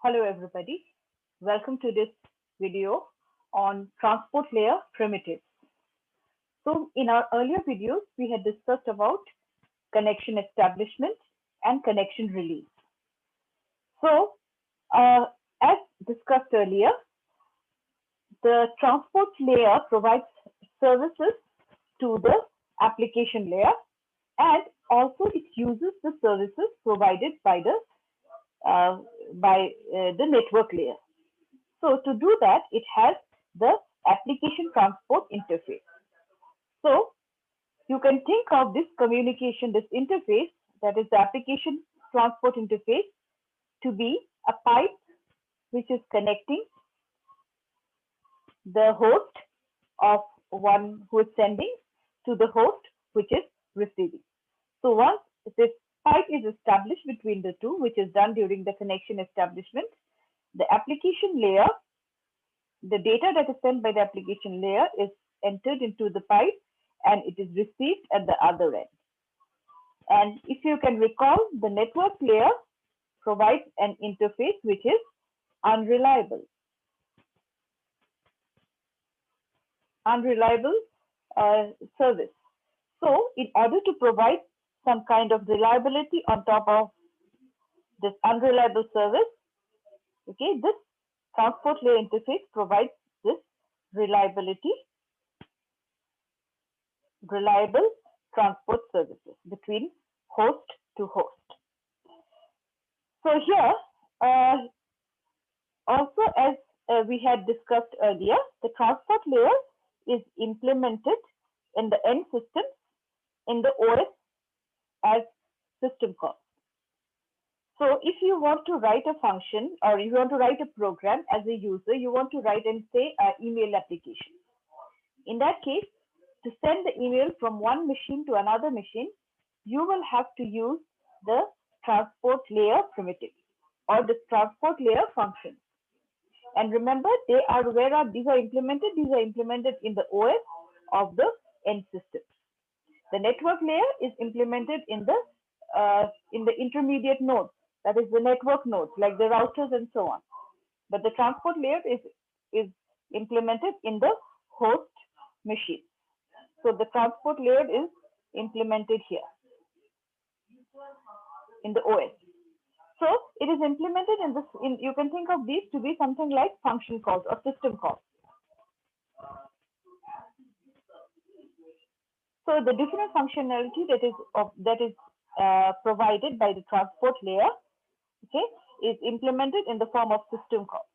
Hello everybody, welcome to this video on transport layer primitives. So in our earlier videos, we had discussed about connection establishment and connection release. So as discussed earlier, the transport layer provides services to the application layer and also it uses the services provided by uh, the network layer. So to do that, it has the application transport interface. So you can think of this communication, this interface, that is the application transport interface, to be a pipe which is connecting the host of one who is sending to the host which is receiving. So once this pipe is established between the two, which is done during the connection establishment, the application layer, the data that is sent by the application layer is entered into the pipe and it is received at the other end. And if you can recall, the network layer provides an interface which is unreliable. Unreliable service. So in order to provide some kind of reliability on top of this unreliable service, okay, this transport layer interface provides this reliability, reliable transport services between host to host. So here, also as we had discussed earlier, the transport layer is implemented in the end system in the OS as system call. So if you want to write a function or you want to write a program as a user, you want to write and say an email application. In that case, to send the email from one machine to another machine, you will have to use the transport layer primitive or the transport layer function. And remember, they are these are implemented. These are implemented in the OS of the end system. The network layer is implemented in the intermediate nodes, that is the network nodes, like the routers and so on. But the transport layer is implemented in the host machine. So the transport layer is implemented here in the OS. So it is implemented in this. You can think of these to be something like function calls or system calls. So the different functionality that is provided by the transport layer, okay, is implemented in the form of system calls.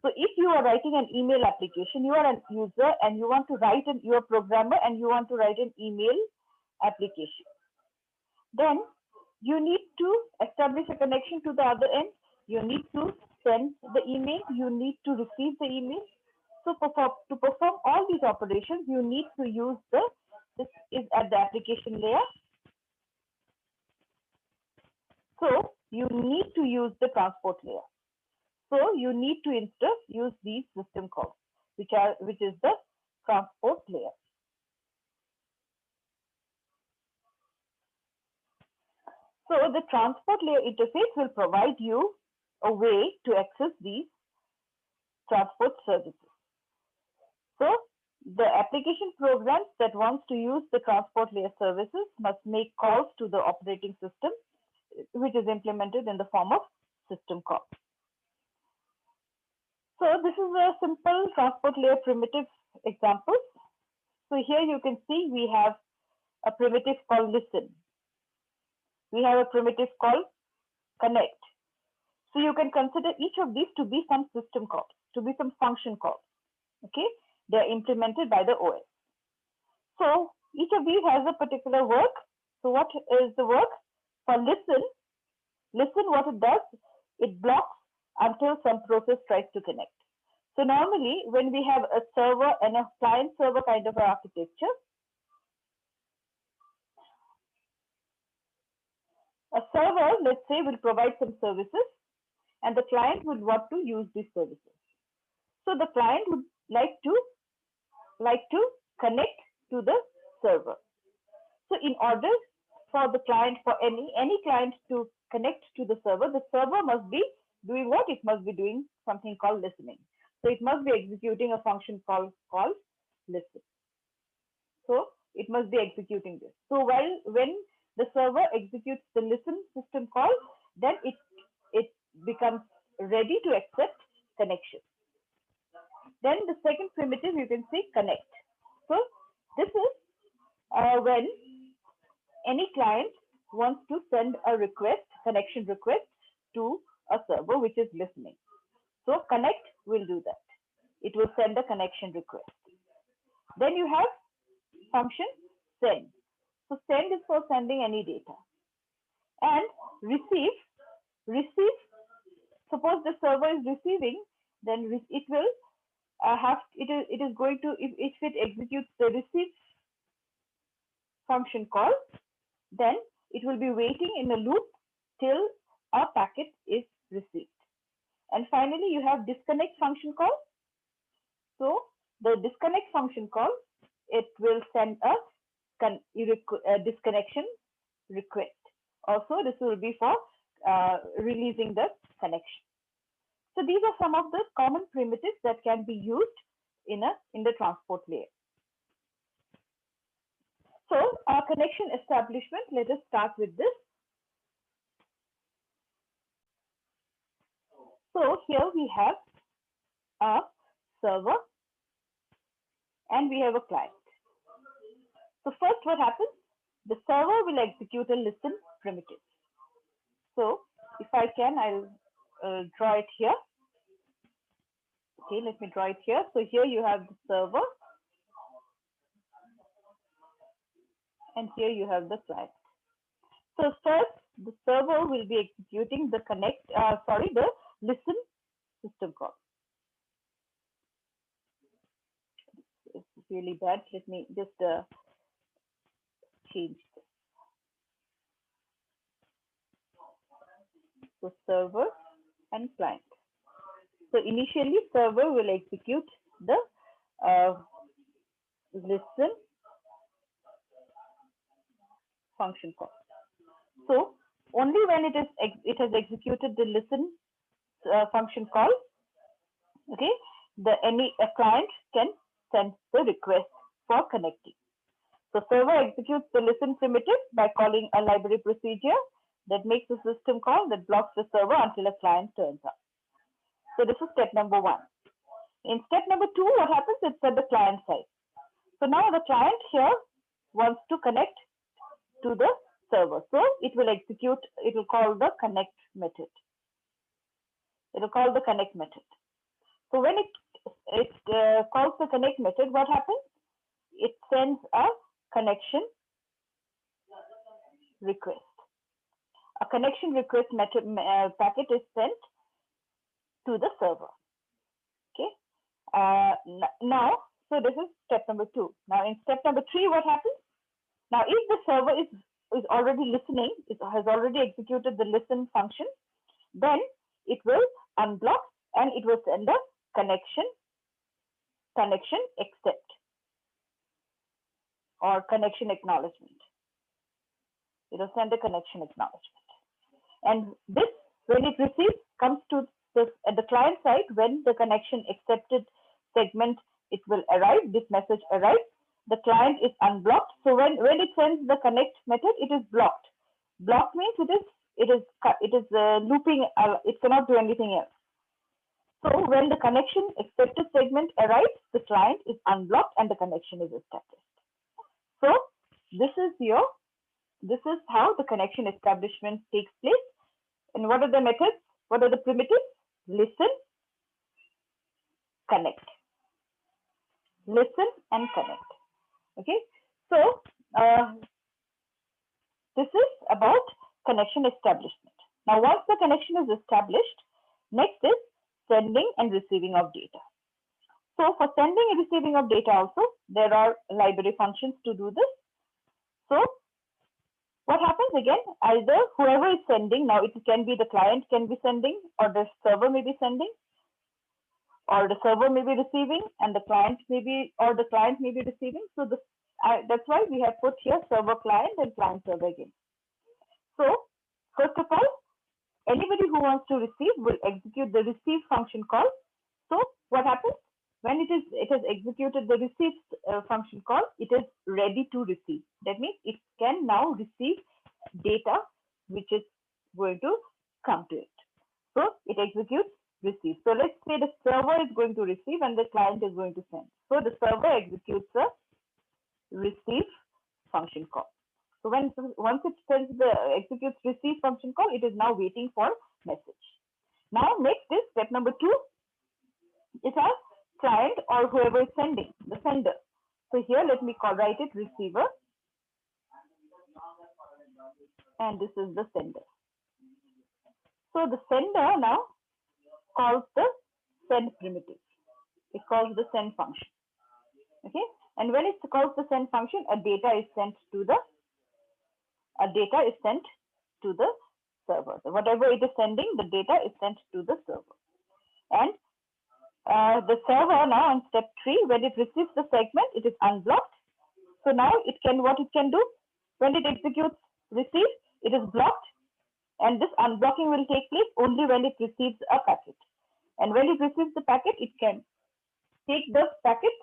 So if you are writing an email application, you are a user and you want to write you are a programmer and you want to write an email application. Then you need to establish a connection to the other end. You need to send the email. You need to receive the email. So to perform all these operations, you need to use this is at the application layer. So you need to use the transport layer. So you need to instead use these system calls, which is the transport layer. So the transport layer interface will provide you a way to access these transport services. So the application programs that wants to use the transport layer services must make calls to the operating system, which is implemented in the form of system call. So this is a simple transport layer primitive example. So here you can see we have a primitive called listen. We have a primitive called connect. So you can consider each of these to be some system calls, to be some function calls. Okay, they are implemented by the OS. So each of these has a particular work. So what is the work? For listen, what it does, it blocks until some process tries to connect. So normally when we have a server and a client server kind of architecture, a server, let's say, will provide some services and the client would want to use these services. So the client would like to connect to the server. So in order for the client, for any client to connect to the server must be doing what? It must be doing something called listening. So it must be executing a function called listen. So it must be executing this. So when the server executes the listen system call, then it becomes ready to accept connection. Then the second primitive, you can see connect. So this is when any client wants to send a request, connection request to a server which is listening. So connect will do that. It will send a connection request. Then you have function send. So send is for sending any data. And receive, suppose the server is receiving, then it will it is going to, if it executes the receive function call, then it will be waiting in a loop till a packet is received. And finally, you have disconnect function call. So the disconnect function call, it will send a disconnection request. Also, this will be for releasing the connection. So these are some of the common primitives that can be used in the transport layer. So our connection establishment, let us start with this. So here we have a server and we have a client. So first what happens? The server will execute a listen primitive. So if I can, I'll draw it here. Okay, let me draw it here. So here you have the server and here you have the client. So first, the server will be executing the the listen system call. It's really bad. Let me just change this. So server and client. So initially, server will execute the listen function call. So only when it has executed the listen function call, okay, a client can send the request for connecting. So server executes the listen primitive by calling a library procedure that makes a system call that blocks the server until a client turns up. So this is step number 1. In step number 2, what happens? It's at the client side. So now the client here wants to connect to the server. So it will call the connect method. It will call the connect method. So when it calls the connect method, what happens? It sends a connection request. A connection request packet is sent to the server. Okay. Now, so this is step number 2. Now in step number 3, what happens? Now if the server is already listening, it has already executed the listen function, then it will unblock and it will send a connection accept or connection acknowledgement. It will send a connection acknowledgement. And this, when it receives, comes to at the client side, when the connection accepted segment, it will arrive, this message arrives, the client is unblocked. So when it sends the connect method, it is blocked. Blocked means it is looping, it cannot do anything else. So when the connection accepted segment arrives, the client is unblocked and the connection is established. So this is how the connection establishment takes place. And what are the methods? What are the primitives? Listen, connect. Listen and connect. Okay. So this is about connection establishment. Now, once the connection is established, next is sending and receiving of data. So for sending and receiving of data also, there are library functions to do this. So what happens again? Either whoever is sending, now it can be the client can be sending, or the server may be sending, or the server may be receiving, and the client may be, or the client may be receiving. So that's why we have put here server client and client server again. So first of all, Anybody who wants to receive will execute the receive function call. So what happens when it has executed the receive function call? It is ready to receive. That means it can now receive data which is going to come to it. So it executes receive. So let's say the server is going to receive and the client is going to send. So the server executes a receive function call. So once it sends the executes receive function call, it is now waiting for message. Now next is step number 2. It has client or whoever is sending, the sender. So here let me write it receiver, and this is the sender. So the sender now calls the send primitive. It calls the send function. Okay, and when it calls the send function, a data is sent to the server. So whatever it is sending, the data is sent to the server. And the server now on step 3, when it receives the segment, it is unblocked. So now what it can do, when it executes receive, it is blocked, and this unblocking will take place only when it receives a packet. And when it receives the packet, it can take the packet,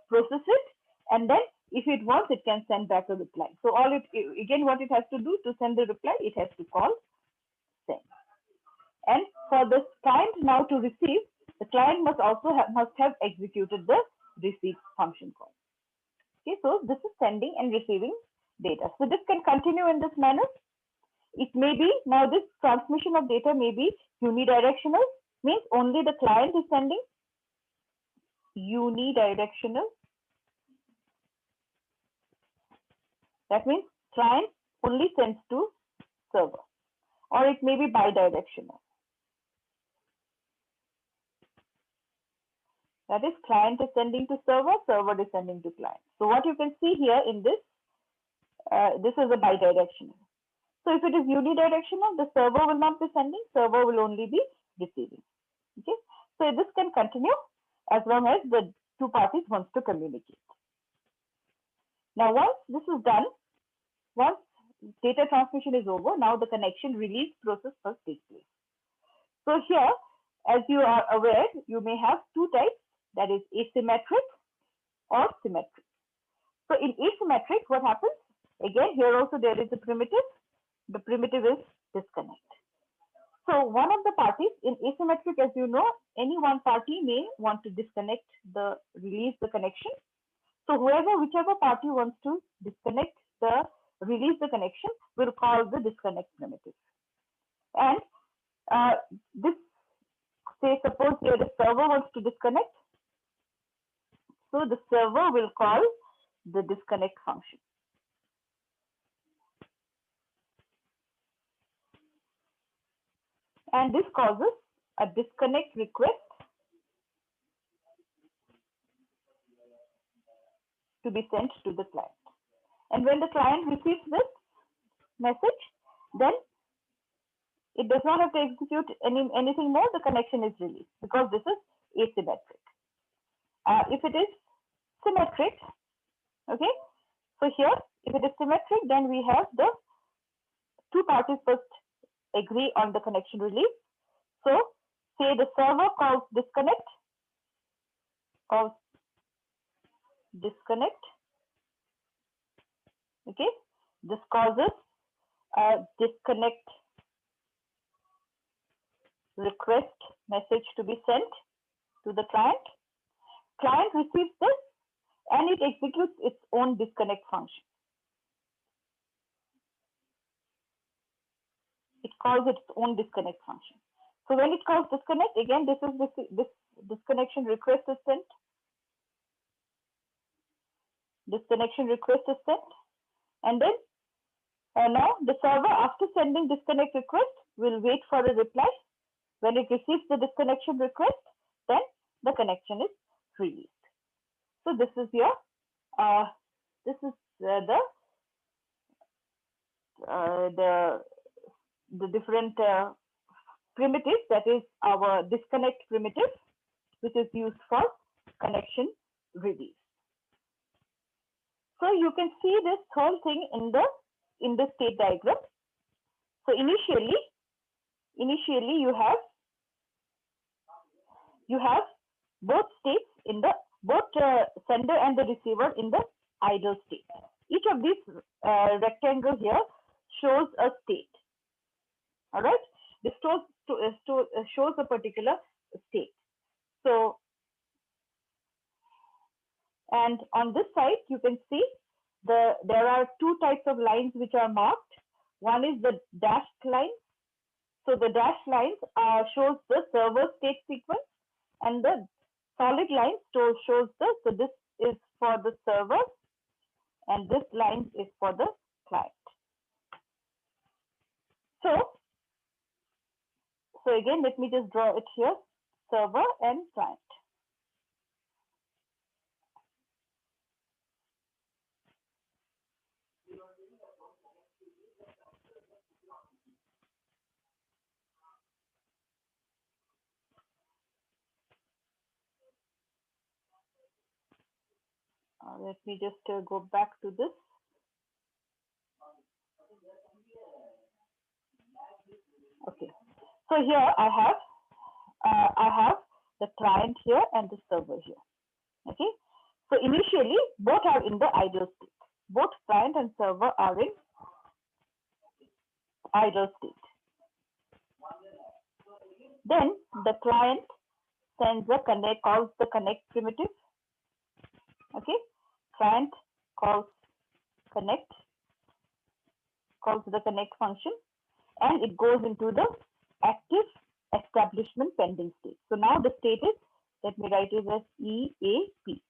process it, and then if it wants, it can send back a reply. So what it has to do to send the reply, it has to call send. And for the client now to receive, the client must have executed the receive function call. Okay, so this is sending and receiving data. So this can continue in this manner. It may be, now this transmission of data may be unidirectional, means only the client is sending. Unidirectional, that means client only sends to server, or it may be bidirectional. That is, client is sending to server, server is sending to client. So what you can see here in this, this is a bidirectional. So if it is unidirectional, the server will not be sending, server will only be receiving. Okay, so this can continue as long as the two parties wants to communicate. Now once this is done, once data transmission is over, now the connection release process first takes place. So here, as you are aware, you may have two types, that is asymmetric or symmetric. So in asymmetric, what happens? Again, here also there is a primitive. The primitive is disconnect. So one of the parties in asymmetric, as you know, any one party may want to disconnect release the connection. So whichever party wants to release the connection will call the disconnect primitive. And this, say, suppose here the server wants to disconnect. So the server will call the disconnect function. And this causes a disconnect request to be sent to the client. And when the client receives this message, then it does not have to execute anything more. The connection is released because this is asymmetric. If it is symmetric, okay, so here, if it is symmetric, then we have the two parties first agree on the connection release. So say the server calls disconnect, okay, this causes a disconnect request message to be sent to the client. Client receives this and it executes its own disconnect function. It calls its own disconnect function. So when it calls disconnect, again, this disconnection request is sent. Disconnection request is sent, and then now the server, after sending disconnect request, will wait for a reply. When it receives the disconnection request, then the connection is released. So this is your the different primitives. That is our disconnect primitive, which is used for connection release. So you can see this whole thing in the state diagram. So initially, initially you have both states in the sender and the receiver in the idle state. Each of these rectangle here shows a state. All right, this shows a particular state. So, and on this side you can see there are two types of lines which are marked. One is the dashed line. So the dashed lines shows the server state sequence, and the solid line shows the, so this is for the server and this line is for the client. So again, let me just draw it here, server and client. Let me just go back to this. Okay, so here I have the client here and the server here. Okay, so initially both are in the idle state. Both client and server are in idle state. Then the client sends a connect, calls the connect primitive. Okay, client calls the connect function, and it goes into the active establishment pending state. So now the state is, let me write it as EAP.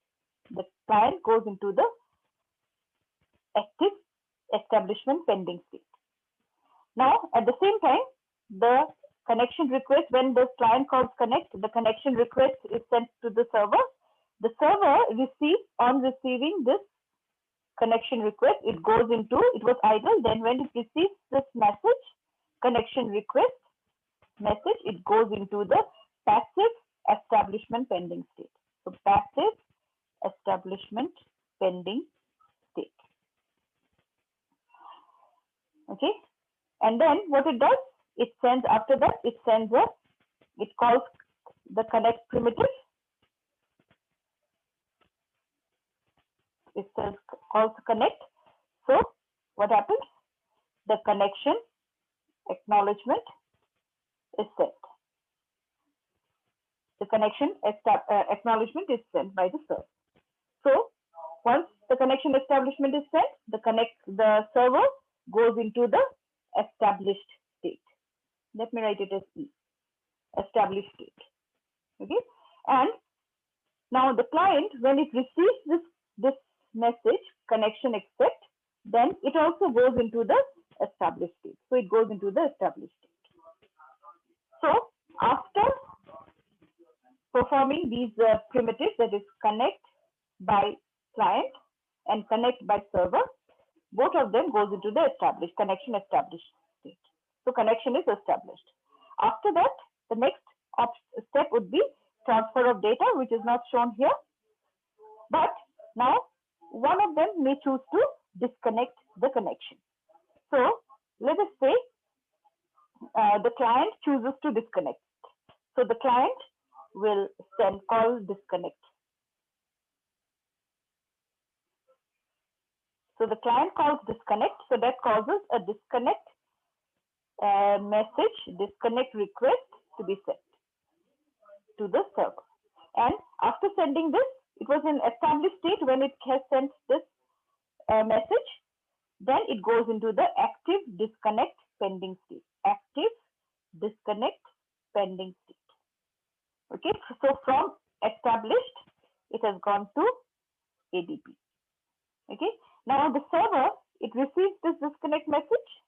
The client goes into the active establishment pending state. Now at the same time, the connection request, when the client calls connect, the connection request is sent to the server. The server receives, on receiving this connection request, it goes into, it was idle, then when it receives this message, connection request message, it goes into the passive establishment pending state. So passive establishment pending state. Okay, and then what it does, it sends, after that it sends a, it calls the connect primitive. It says calls connect. So what happens? The connection acknowledgement is sent. The connection acknowledgement is sent by the server. So once the connection establishment is sent, the server goes into the established state. Let me write it as E, established state. Okay, and now the client, when it receives this message, connection accept, then it also goes into the established state. So it goes into the established state. So after performing these primitives, that is connect by client and connect by server, both of them goes into the connection established state. So connection is established. After that, the next step would be transfer of data, which is not shown here. But now one of them may choose to disconnect the connection. So let us say the client chooses to disconnect. So the client will call disconnect. So the client calls disconnect. So that causes a disconnect message, disconnect request to be sent to the server. And after sending this, it was in established state when it has sent this message. Then it goes into the active disconnect pending state. Active disconnect pending state. Okay, so from established, it has gone to ADP. Okay, now the server, it receives this disconnect message,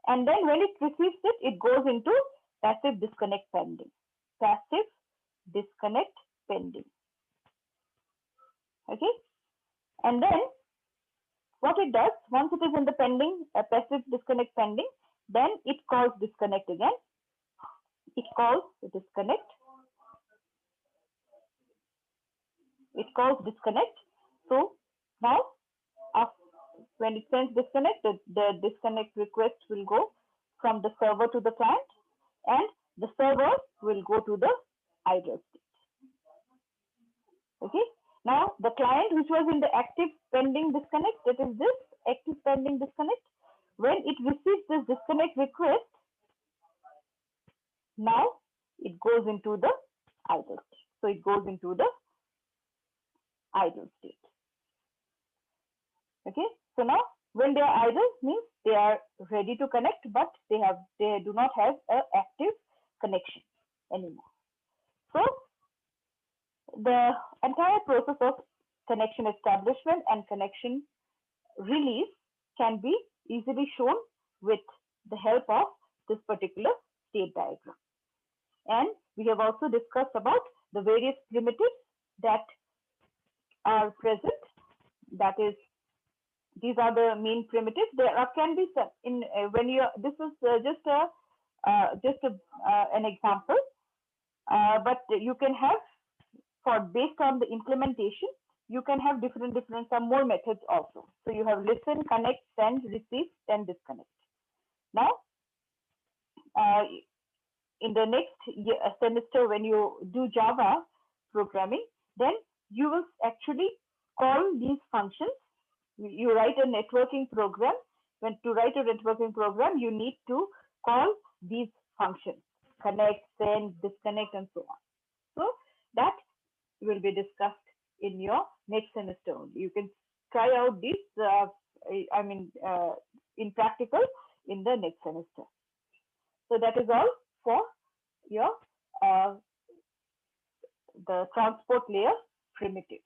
and then when it receives it, it goes into passive disconnect pending. Passive disconnect pending. Okay, and then what it does, once it is in the pending, passive disconnect pending, then it calls disconnect again. It calls disconnect. It calls disconnect. So now, when it sends disconnect, the disconnect request will go from the server to the client. and the server will go to the idle state. Okay. Now the client which was in the active pending disconnect, that is this active pending disconnect, when it receives this disconnect request, now it goes into the idle state. So it goes into the idle state. Okay. So now when they are idle means they are ready to connect, but they do not have an active connection anymore. So the entire process of connection establishment and connection release can be easily shown with the help of this particular state diagram. And we have also discussed about the various primitives that are present. That is, these are the main primitives. There can be some in when you. This is just an example, but you can have for based on the implementation. You can have different some more methods also. So you have listen, connect, send, receive, then disconnect. Now, in the next semester, when you do Java programming, then you will actually call these functions. You write a networking program. When to write a networking program, you need to call these functions: connect, send, disconnect, and so on. So that will be discussed in your next semester only. You can try out this, in practical in the next semester. So that is all for your the transport layer primitive.